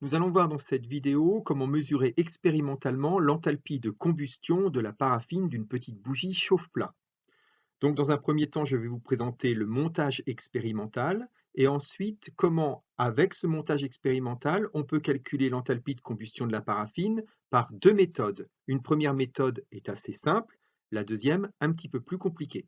Nous allons voir dans cette vidéo comment mesurer expérimentalement l'enthalpie de combustion de la paraffine d'une petite bougie chauffe-plat. Donc dans un premier temps, je vais vous présenter le montage expérimental et ensuite comment, avec ce montage expérimental, on peut calculer l'enthalpie de combustion de la paraffine par deux méthodes. Une première méthode est assez simple, la deuxième un petit peu plus compliquée.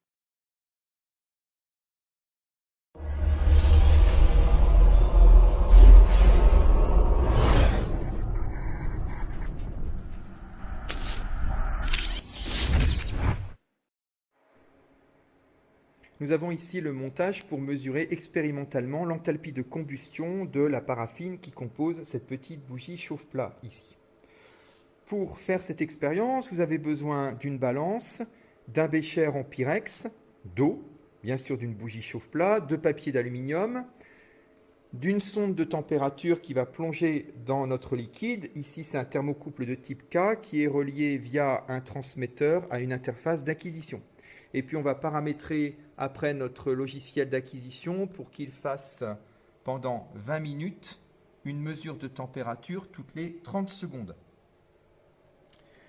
Nous avons ici le montage pour mesurer expérimentalement l'enthalpie de combustion de la paraffine qui compose cette petite bougie chauffe-plat ici. Pour faire cette expérience, vous avez besoin d'une balance, d'un bécher en pyrex, d'eau, bien sûr d'une bougie chauffe-plat, de papier d'aluminium, d'une sonde de température qui va plonger dans notre liquide. Ici, c'est un thermocouple de type K qui est relié via un transmetteur à une interface d'acquisition. Et puis, on va paramétrer après notre logiciel d'acquisition pour qu'il fasse pendant 20 minutes une mesure de température toutes les 30 secondes.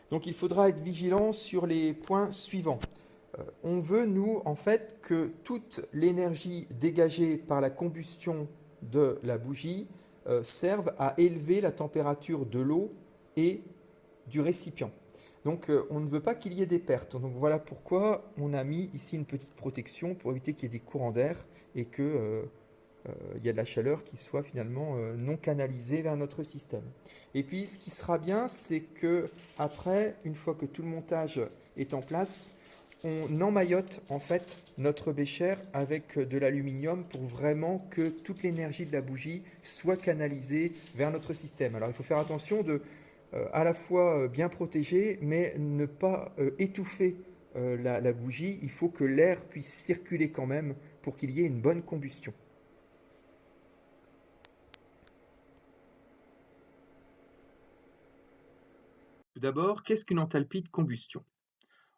Donc, il faudra être vigilant sur les points suivants. On veut, nous, en fait, que toute l'énergie dégagée par la combustion de la bougie serve à élever la température de l'eau et du récipient. Donc on ne veut pas qu'il y ait des pertes. Donc voilà pourquoi on a mis ici une petite protection pour éviter qu'il y ait des courants d'air et que il y a de la chaleur qui soit finalement non canalisée vers notre système. Et puis ce qui sera bien, c'est que après, une fois que tout le montage est en place, on emmaillote en fait notre bécher avec de l'aluminium pour vraiment que toute l'énergie de la bougie soit canalisée vers notre système. Alors il faut faire attention de à la fois bien protéger, mais ne pas étouffer la bougie. Il faut que l'air puisse circuler quand même pour qu'il y ait une bonne combustion. Tout d'abord, qu'est-ce qu'une enthalpie de combustion?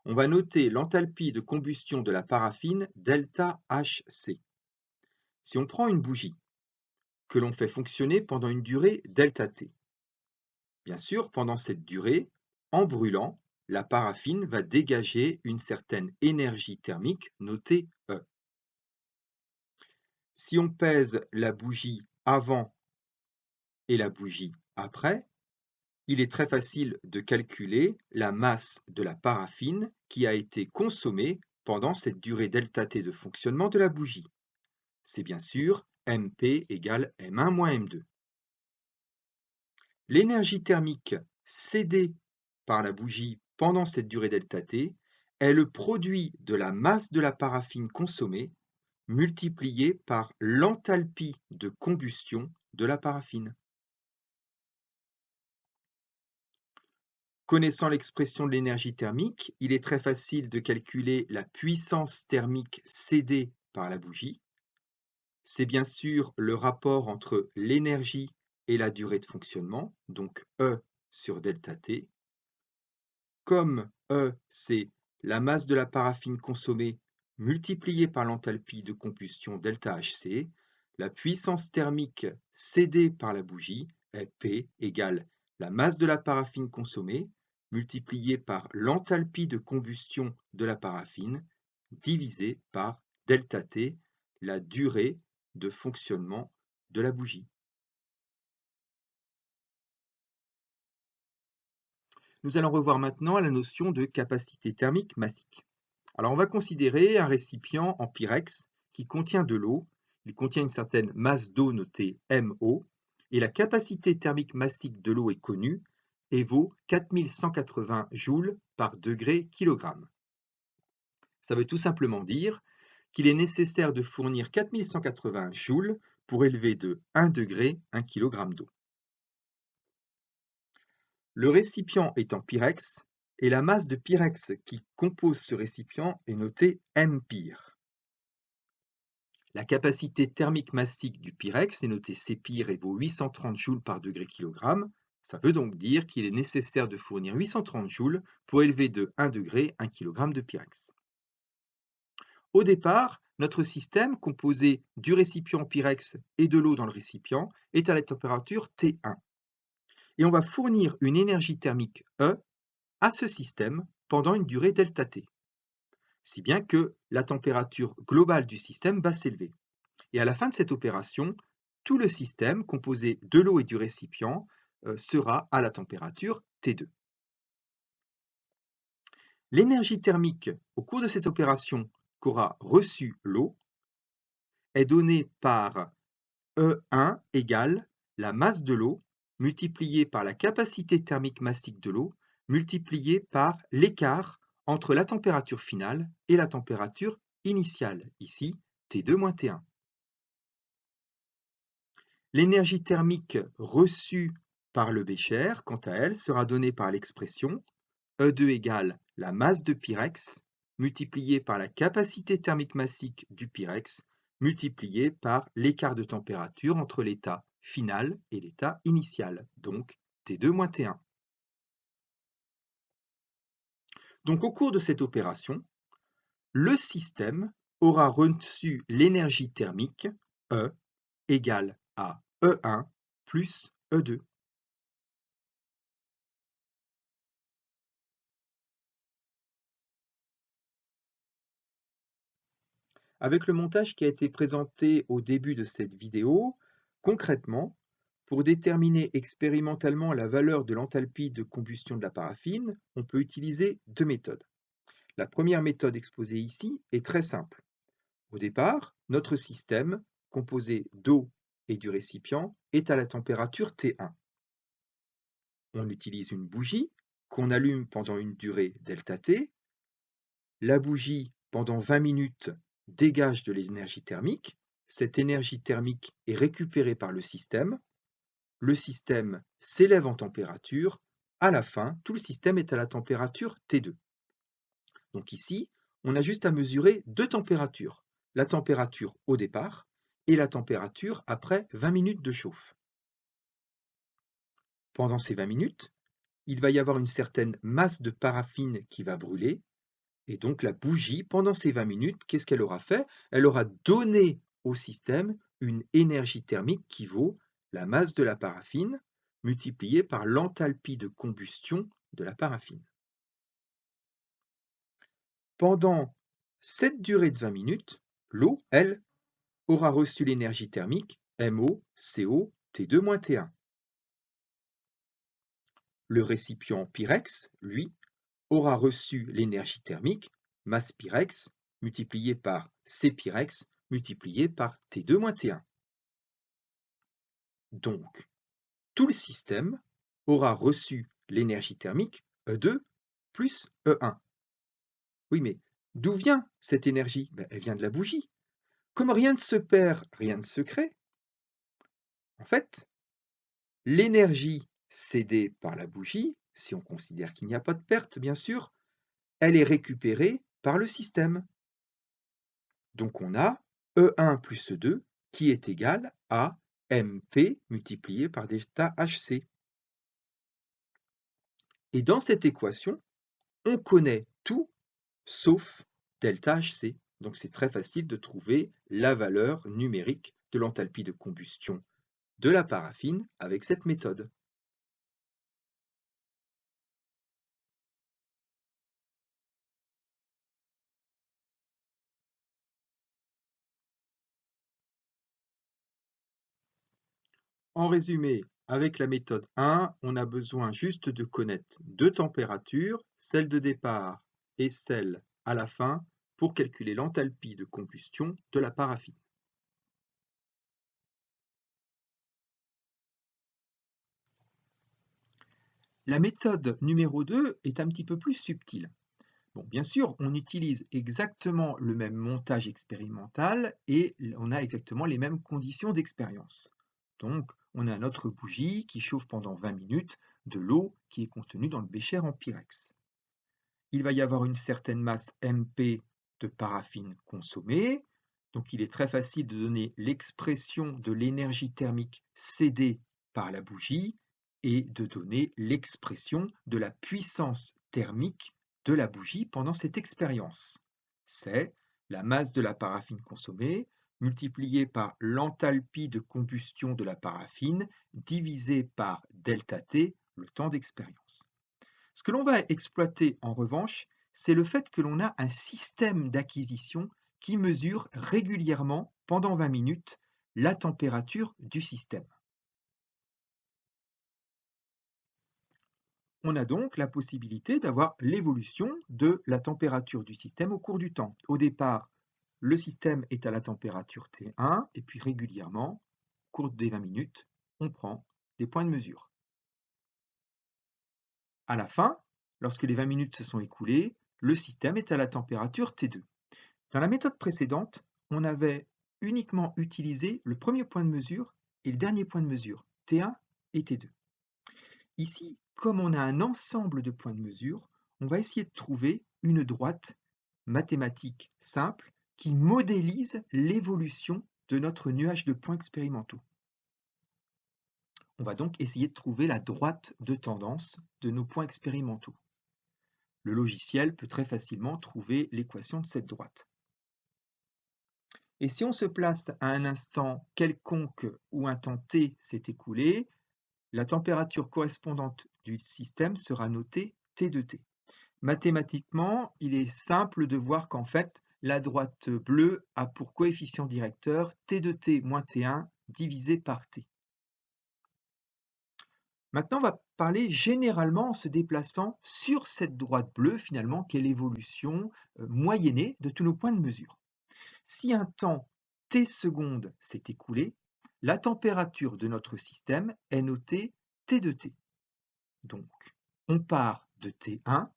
On va noter l'enthalpie de combustion de la paraffine delta HC. Si on prend une bougie que l'on fait fonctionner pendant une durée delta T, bien sûr, pendant cette durée, en brûlant, la paraffine va dégager une certaine énergie thermique notée E. Si on pèse la bougie avant et la bougie après, il est très facile de calculer la masse de la paraffine qui a été consommée pendant cette durée delta T de fonctionnement de la bougie. C'est bien sûr MP égale M1 moins M2. L'énergie thermique cédée par la bougie pendant cette durée delta T est le produit de la masse de la paraffine consommée multiplié par l'enthalpie de combustion de la paraffine. Connaissant l'expression de l'énergie thermique, il est très facile de calculer la puissance thermique cédée par la bougie. C'est bien sûr le rapport entre l'énergie et la durée de fonctionnement, donc E sur delta T. Comme E, c'est la masse de la paraffine consommée multipliée par l'enthalpie de combustion delta HC, la puissance thermique cédée par la bougie est P égale la masse de la paraffine consommée multipliée par l'enthalpie de combustion de la paraffine divisée par delta T, la durée de fonctionnement de la bougie. Nous allons revoir maintenant la notion de capacité thermique massique. Alors on va considérer un récipient en pyrex qui contient de l'eau. Il contient une certaine masse d'eau notée MO et la capacité thermique massique de l'eau est connue et vaut 4180 joules par degré kilogramme. Ça veut tout simplement dire qu'il est nécessaire de fournir 4180 joules pour élever de 1 degré 1 kg d'eau. Le récipient est en pyrex et la masse de pyrex qui compose ce récipient est notée Mpyre. La capacité thermique massique du pyrex est notée Cpyre et vaut 830 joules par degré kilogramme. Ça veut donc dire qu'il est nécessaire de fournir 830 joules pour élever de 1 degré 1 kg de pyrex. Au départ, notre système, composé du récipient pyrex et de l'eau dans le récipient, est à la température T1. et on va fournir une énergie thermique E à ce système pendant une durée ΔT, si bien que la température globale du système va s'élever. Et à la fin de cette opération, tout le système, composé de l'eau et du récipient, sera à la température T2. L'énergie thermique au cours de cette opération qu'aura reçue l'eau est donnée par E1 égale la masse de l'eau multipliée par la capacité thermique massique de l'eau multipliée par l'écart entre la température finale et la température initiale, ici T2-T1. L'énergie thermique reçue par le bécher, quant à elle, sera donnée par l'expression E2 égale la masse de Pyrex multipliée par la capacité thermique massique du Pyrex multipliée par l'écart de température entre l'état final et l'état initial, donc T2-T1. Donc au cours de cette opération, le système aura reçu l'énergie thermique E égale à E1 plus E2. Avec le montage qui a été présenté au début de cette vidéo, concrètement, pour déterminer expérimentalement la valeur de l'enthalpie de combustion de la paraffine, on peut utiliser deux méthodes. La première méthode exposée ici est très simple. Au départ, notre système, composé d'eau et du récipient, est à la température T1. On utilise une bougie qu'on allume pendant une durée ΔT. La bougie, pendant 20 minutes, dégage de l'énergie thermique. Cette énergie thermique est récupérée par le système. Le système s'élève en température. À la fin, tout le système est à la température T2. Donc ici, on a juste à mesurer deux températures. La température au départ et la température après 20 minutes de chauffe. Pendant ces 20 minutes, il va y avoir une certaine masse de paraffine qui va brûler. Et donc la bougie, pendant ces 20 minutes, qu'est-ce qu'elle aura fait? Elle aura donné au système une énergie thermique qui vaut la masse de la paraffine multipliée par l'enthalpie de combustion de la paraffine. Pendant cette durée de 20 minutes, l'eau, elle, aura reçu l'énergie thermique MO, T2-T1. Le récipient Pyrex, lui, aura reçu l'énergie thermique, masse Pyrex, multipliée par C Pyrex, multipliée par T2-T1. Donc, tout le système aura reçu l'énergie thermique E2 plus E1. Oui, mais d'où vient cette énergie? Elle vient de la bougie. Comme rien ne se perd, rien ne se crée, en fait, l'énergie cédée par la bougie, si on considère qu'il n'y a pas de perte, bien sûr, elle est récupérée par le système. Donc on a E1 plus E2 qui est égal à MP multiplié par delta HC. Et dans cette équation, on connaît tout sauf delta HC. Donc c'est très facile de trouver la valeur numérique de l'enthalpie de combustion de la paraffine avec cette méthode. En résumé, avec la méthode 1, on a besoin juste de connaître deux températures, celle de départ et celle à la fin, pour calculer l'enthalpie de combustion de la paraffine. La méthode numéro 2 est un petit peu plus subtile. Bon, bien sûr, on utilise exactement le même montage expérimental et on a exactement les mêmes conditions d'expérience. Donc, on a notre bougie qui chauffe pendant 20 minutes de l'eau qui est contenue dans le bécher en Pyrex. Il va y avoir une certaine masse MP de paraffine consommée. Donc, il est très facile de donner l'expression de l'énergie thermique cédée par la bougie et de donner l'expression de la puissance thermique de la bougie pendant cette expérience. C'est la masse de la paraffine consommée multipliée par l'enthalpie de combustion de la paraffine divisée par ΔT, le temps d'expérience. Ce que l'on va exploiter en revanche, c'est le fait que l'on a un système d'acquisition qui mesure régulièrement, pendant 20 minutes, la température du système. On a donc la possibilité d'avoir l'évolution de la température du système au cours du temps. Au départ, le système est à la température T1 et puis régulièrement, au cours des 20 minutes, on prend des points de mesure. À la fin, lorsque les 20 minutes se sont écoulées, le système est à la température T2. Dans la méthode précédente, on avait uniquement utilisé le premier point de mesure et le dernier point de mesure, T1 et T2. Ici, comme on a un ensemble de points de mesure, on va essayer de trouver une droite mathématique simple qui modélise l'évolution de notre nuage de points expérimentaux. On va donc essayer de trouver la droite de tendance de nos points expérimentaux. Le logiciel peut très facilement trouver l'équation de cette droite. Et si on se place à un instant quelconque où un temps t s'est écoulé, la température correspondante du système sera notée T de t. Mathématiquement, il est simple de voir qu'en fait, la droite bleue a pour coefficient directeur T de t moins T1 divisé par T. Maintenant, on va parler généralement en se déplaçant sur cette droite bleue, finalement, qui est l'évolution moyennée de tous nos points de mesure. Si un temps t secondes s'est écoulé, la température de notre système est notée T de t. Donc, on part de T1,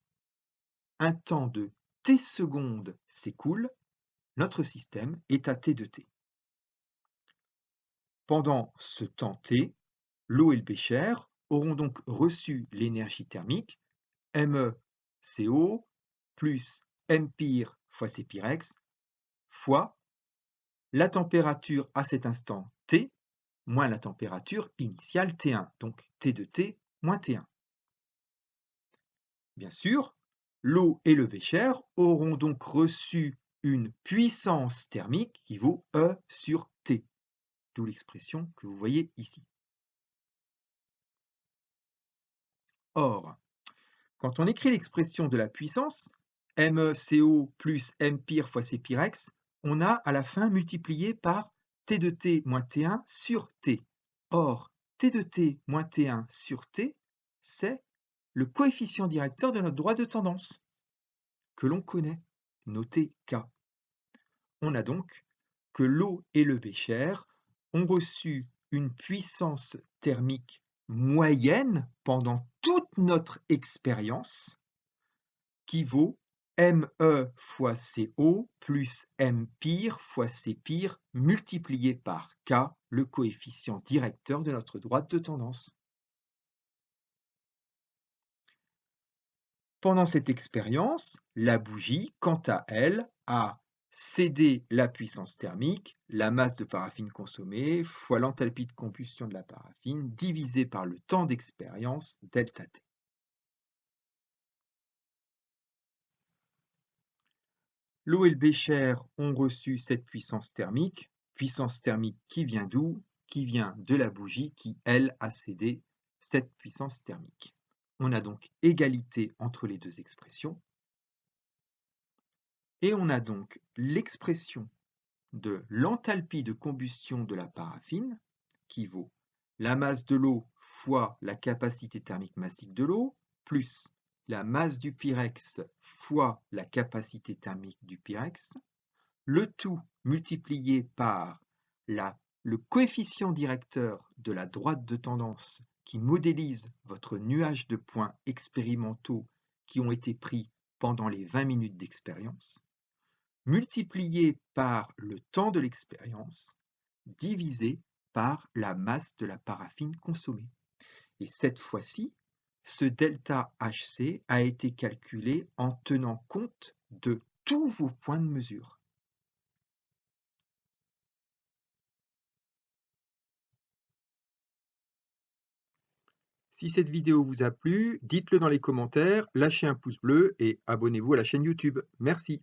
un temps de t secondes s'écoule, notre système est à T de t. Pendant ce temps t, l'eau et le bécher auront donc reçu l'énergie thermique MeCO plus Mpire fois Cpirx fois la température à cet instant T moins la température initiale T1, donc T de T moins T1. Bien sûr, l'eau et le bécher auront donc reçu une puissance thermique qui vaut E sur T, d'où l'expression que vous voyez ici. Or, quand on écrit l'expression de la puissance, MECO plus Mpire fois Cpirx, on a à la fin multiplié par T de T moins T1 sur T. Or, T de T moins T1 sur T, c'est le coefficient directeur de notre droite de tendance, que l'on connaît, noté K. On a donc que l'eau et le bécher ont reçu une puissance thermique moyenne pendant toute notre expérience qui vaut Me fois Co plus Mpire fois Cpire multiplié par K, le coefficient directeur de notre droite de tendance. Pendant cette expérience, la bougie, quant à elle, a cédé la puissance thermique, la masse de paraffine consommée, fois l'enthalpie de combustion de la paraffine, divisé par le temps d'expérience, ΔT. L'eau et le bécher ont reçu cette puissance thermique qui vient d'où? Qui vient de la bougie qui, elle, a cédé cette puissance thermique. On a donc égalité entre les deux expressions. Et on a donc l'expression de l'enthalpie de combustion de la paraffine, qui vaut la masse de l'eau fois la capacité thermique massique de l'eau, plus la masse du pyrex fois la capacité thermique du pyrex, le tout multiplié par le coefficient directeur de la droite de tendance qui modélise votre nuage de points expérimentaux qui ont été pris pendant les 20 minutes d'expérience, multiplié par le temps de l'expérience, divisé par la masse de la paraffine consommée. Et cette fois-ci, ce delta HC a été calculé en tenant compte de tous vos points de mesure. Si cette vidéo vous a plu, dites-le dans les commentaires, lâchez un pouce bleu et abonnez-vous à la chaîne YouTube. Merci.